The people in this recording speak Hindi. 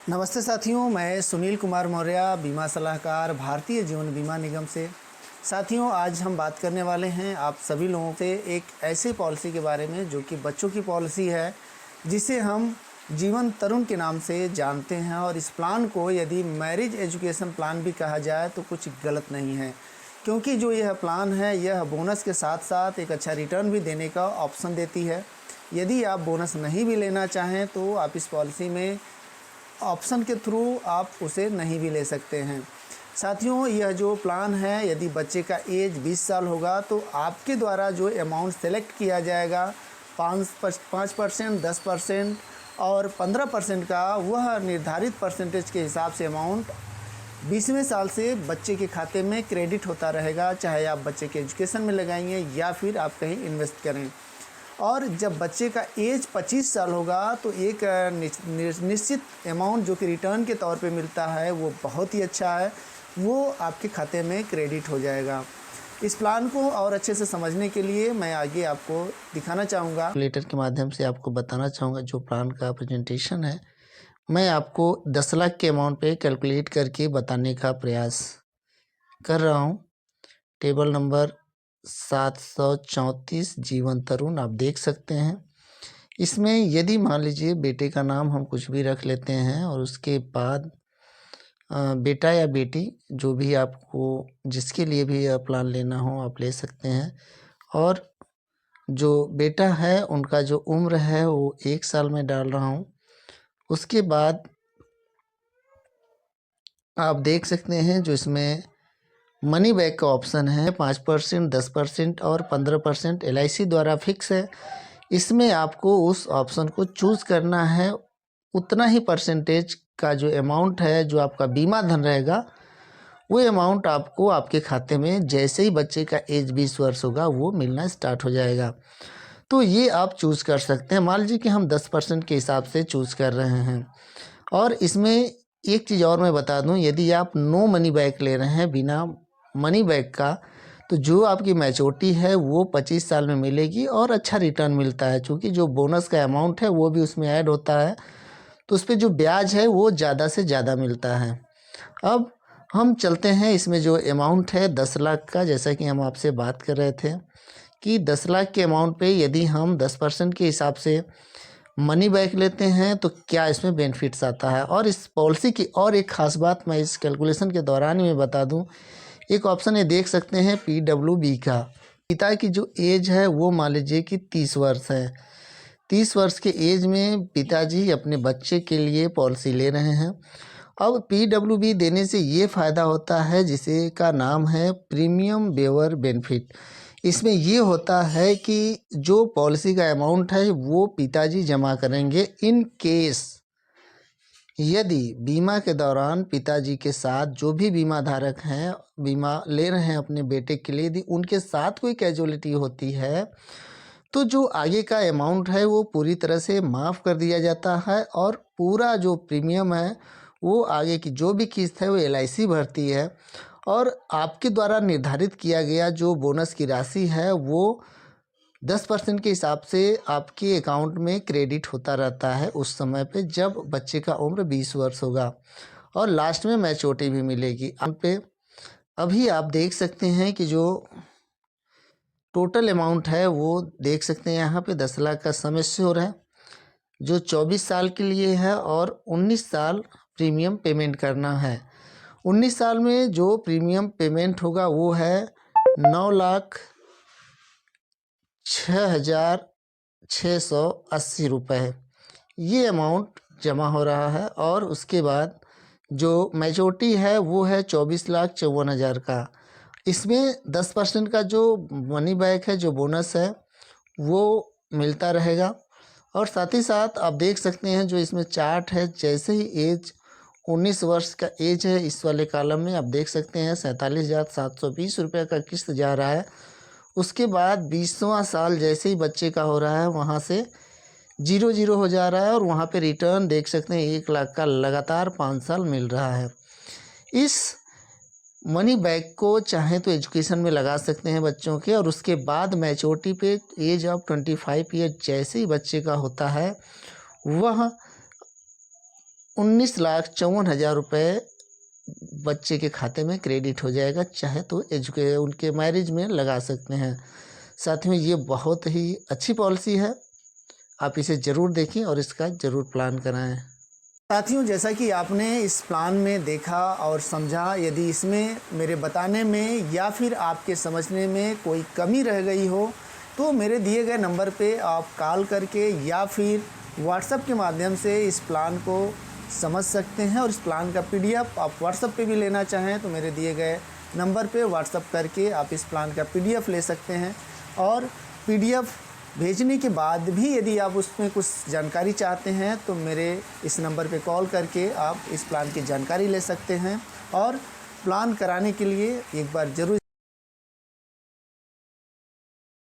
नमस्ते साथियों, मैं सुनील कुमार मौर्य, बीमा सलाहकार, भारतीय जीवन बीमा निगम से। साथियों, आज हम बात करने वाले हैं आप सभी लोगों से एक ऐसे पॉलिसी के बारे में जो कि बच्चों की पॉलिसी है, जिसे हम जीवन तरुण के नाम से जानते हैं। और इस प्लान को यदि मैरिज एजुकेशन प्लान भी कहा जाए तो कुछ गलत नहीं है, क्योंकि जो यह प्लान है यह बोनस के साथ साथ एक अच्छा रिटर्न भी देने का ऑप्शन देती है। यदि आप बोनस नहीं भी लेना चाहें तो आप इस पॉलिसी में ऑप्शन के थ्रू आप उसे नहीं भी ले सकते हैं। साथियों, यह जो प्लान है, यदि बच्चे का एज 20 साल होगा तो आपके द्वारा जो अमाउंट सेलेक्ट किया जाएगा 5%, 10% और 15% का, वह निर्धारित परसेंटेज के हिसाब से अमाउंट 20वें साल से बच्चे के खाते में क्रेडिट होता रहेगा, चाहे आप बच्चे के एजुकेशन में लगाएंगे या फिर आप कहीं इन्वेस्ट करें। और जब बच्चे का एज 25 साल होगा तो एक निश्चित अमाउंट जो कि रिटर्न के तौर पे मिलता है, वो बहुत ही अच्छा है, वो आपके खाते में क्रेडिट हो जाएगा। इस प्लान को और अच्छे से समझने के लिए मैं आगे आपको दिखाना चाहूँगा, कैलकुलेटर के माध्यम से आपको बताना चाहूँगा। जो प्लान का प्रेजेंटेशन है, मैं आपको 10 लाख के अमाउंट पे कैलकुलेट करके बताने का प्रयास कर रहा हूँ। टेबल नंबर 734 जीवन तरुण आप देख सकते हैं। इसमें यदि मान लीजिए बेटे का नाम हम कुछ भी रख लेते हैं और उसके बाद बेटा या बेटी, जो भी आपको जिसके लिए भी यह प्लान लेना हो आप ले सकते हैं। और जो बेटा है उनका जो उम्र है वो 1 साल में डाल रहा हूँ। उसके बाद आप देख सकते हैं जो इसमें मनी बैक का ऑप्शन है, 5%, 10% और 15% LIC द्वारा फिक्स है। इसमें आपको उस ऑप्शन को चूज़ करना है। उतना ही परसेंटेज का जो अमाउंट है, जो आपका बीमा धन रहेगा, वो अमाउंट आपको आपके खाते में जैसे ही बच्चे का एज 20 वर्ष होगा वो मिलना स्टार्ट हो जाएगा। तो ये आप चूज़ कर सकते हैं। मान लीजिए कि हम 10% के हिसाब से चूज़ कर रहे हैं। और इसमें एक चीज़ और मैं बता दूं, यदि आप नो मनी बैक ले रहे हैं, बिना मनी बैक का, तो जो आपकी मैच्योरिटी है वो 25 साल में मिलेगी और अच्छा रिटर्न मिलता है। क्योंकि जो बोनस का अमाउंट है वो भी उसमें ऐड होता है, तो उस पर जो ब्याज है वो ज़्यादा से ज़्यादा मिलता है। अब हम चलते हैं, इसमें जो अमाउंट है 10 लाख का, जैसा कि हम आपसे बात कर रहे थे कि 10 लाख के अमाउंट पे यदि हम 10% के हिसाब से मनी बैक लेते हैं तो क्या इसमें बेनिफिट्स आता है। और इस पॉलिसी की और एक ख़ास बात मैं इस कैलकुलेशन के दौरान ही मैं बता दूं, एक ऑप्शन ये देख सकते हैं PWB का। पिता की जो एज है वो मान लीजिए कि 30 वर्ष है। 30 वर्ष के एज में पिताजी अपने बच्चे के लिए पॉलिसी ले रहे हैं। अब PWB देने से ये फ़ायदा होता है, जिसे का नाम है प्रीमियम वेवर बेनिफिट। इसमें ये होता है कि जो पॉलिसी का अमाउंट है वो पिताजी जमा करेंगे इन केस यदि बीमा के दौरान पिताजी के साथ जो भी बीमा धारक हैं, बीमा ले रहे हैं अपने बेटे के लिए, यदि उनके साथ कोई कैजुअलिटी होती है तो जो आगे का अमाउंट है वो पूरी तरह से माफ़ कर दिया जाता है। और पूरा जो प्रीमियम है वो आगे की जो भी किस्त है वो LIC भरती है। और आपके द्वारा निर्धारित किया गया जो बोनस की राशि है वो 10% के हिसाब से आपके अकाउंट में क्रेडिट होता रहता है उस समय पे, जब बच्चे का उम्र 20 वर्ष होगा। और लास्ट में मैच्योरिटी भी मिलेगी आप पे। अभी आप देख सकते हैं कि जो टोटल अमाउंट है वो देख सकते हैं यहाँ पे 10 लाख का समय श्योर है, जो 24 साल के लिए है। और 19 साल प्रीमियम पेमेंट करना है। 19 साल में जो प्रीमियम पेमेंट होगा वो है 9,06,680 रुपये। ये अमाउंट जमा हो रहा है। और उसके बाद जो मैच्योरिटी है वो है 24,54,000 का। इसमें 10% का जो मनी बैक है, जो बोनस है, वो मिलता रहेगा। और साथ ही साथ आप देख सकते हैं जो इसमें चार्ट है, जैसे ही एज 19 वर्ष का एज है, इस वाले कॉलम में आप देख सकते हैं 47,720 रुपये का किस्त जा रहा है। उसके बाद 20वां साल जैसे ही बच्चे का हो रहा है, वहाँ से 0 हो जा रहा है। और वहाँ पे रिटर्न देख सकते हैं 1 लाख का लगातार 5 साल मिल रहा है। इस मनी बैक को चाहे तो एजुकेशन में लगा सकते हैं बच्चों के। और उसके बाद मैच्योरिटी पे एज ऑफ 25 ईयर जैसे ही बच्चे का होता है, वह 19,54,000 रुपये बच्चे के खाते में क्रेडिट हो जाएगा। चाहे तो उनके मैरिज में लगा सकते हैं। साथियों, ये बहुत ही अच्छी पॉलिसी है, आप इसे ज़रूर देखें और इसका ज़रूर प्लान कराएं। साथियों, जैसा कि आपने इस प्लान में देखा और समझा, यदि इसमें मेरे बताने में या फिर आपके समझने में कोई कमी रह गई हो तो मेरे दिए गए नंबर पे आप कॉल करके या फिर व्हाट्सएप के माध्यम से इस प्लान को समझ सकते हैं। और इस प्लान का PDF आप व्हाट्सएप पे भी लेना चाहें तो मेरे दिए गए नंबर पे व्हाट्सएप करके आप इस प्लान का PDF ले सकते हैं। और PDF भेजने के बाद भी यदि आप उसमें कुछ जानकारी चाहते हैं तो मेरे इस नंबर पे कॉल करके आप इस प्लान की जानकारी ले सकते हैं। और प्लान कराने के लिए एक बार ज़रूर